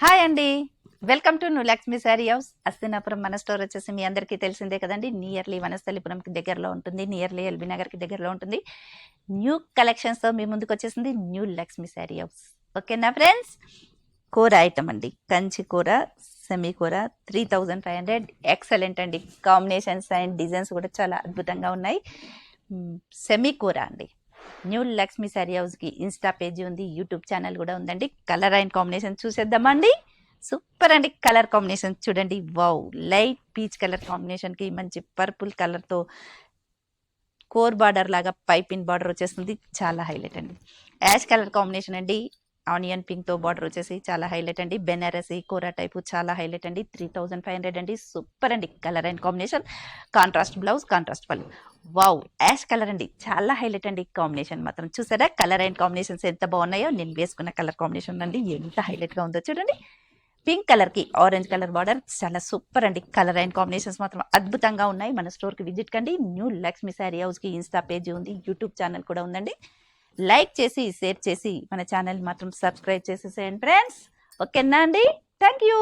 Hi అండి, welcome to Lakshmi sari house. Hastinapuram మన store వచ్చేసి మీ అందరికీ తెలిసిందే కదండి. నియర్లీ వనస్థలిపురంకి దగ్గరలో ఉంటుంది, నియర్లీ ఎల్బీ నగర్కి దగ్గరలో ఉంటుంది. న్యూ కలెక్షన్స్తో మీ ముందుకు వచ్చేసింది న్యూ లక్ష్మి శారీ హౌస్. ఓకేనా ఫ్రెండ్స్, కూర ఐటమ్ అండి, కంచి కూర, సెమీ కూర 3500. ఎక్సలెంట్ అండి, కాంబినేషన్స్ అండ్ డిజైన్స్ కూడా చాలా అద్భుతంగా ఉన్నాయి. సెమీ కూర అండి. న్యూ లక్ష్మి శారీ హౌస్కి ఇన్స్టా పేజీ ఉంది, యూట్యూబ్ ఛానల్ కూడా ఉందండి. కలర్ అండ్ కాంబినేషన్ చూసేద్దామండి. సూపర్ అండి, కలర్ కాంబినేషన్ చూడండి. వావ్, లైట్ పీచ్ కలర్ కాంబినేషన్కి మంచి పర్పుల్ కలర్తో కోర్ బార్డర్ లాగా పైపిన్ బార్డర్ వచ్చేస్తుంది, చాలా హైలైట్ అండి. యాష్ కలర్ కాంబినేషన్ అండి, ఆనియన్ పింక్తో బార్డర్ వచ్చేసి చాలా హైలైట్ అండి. బెనారసి కూర టైపు చాలా హైలైట్ అండి. 3500 అండి. సూపర్ అండి, colour and combination. Contrast blouse, contrast పళ్ళు. వావ్, యాష్ కలర్ అండి, చాలా హైలైట్ అండి. కాంబినేషన్ మాత్రం చూసారా, కలర్ అండ్ కాంబినేషన్స్ ఎంత బాగున్నాయో. నేను వేసుకున్న కలర్ కాంబినేషన్ అండి ఎంత హైలైట్గా ఉందో చూడండి. పింక్ కలర్కి ఆరెంజ్ కలర్ బార్డర్, చాలా సూపర్ అండి. కలర్ అండ్ కాంబినేషన్స్ మాత్రం అద్భుతంగా ఉన్నాయి. మన స్టోర్కి విజిట్ కండి. న్యూ లక్ష్మి శారీ హౌస్కి ఇన్స్టా పేజీ ఉంది, యూట్యూబ్ ఛానల్ కూడా ఉందండి. లైక్ చేసి షేర్ చేసి మన ఛానల్ మాత్రం సబ్స్క్రైబ్ చేసేసేయండి ఫ్రెండ్స్. ఓకేనా అండి, థ్యాంక్ యూ.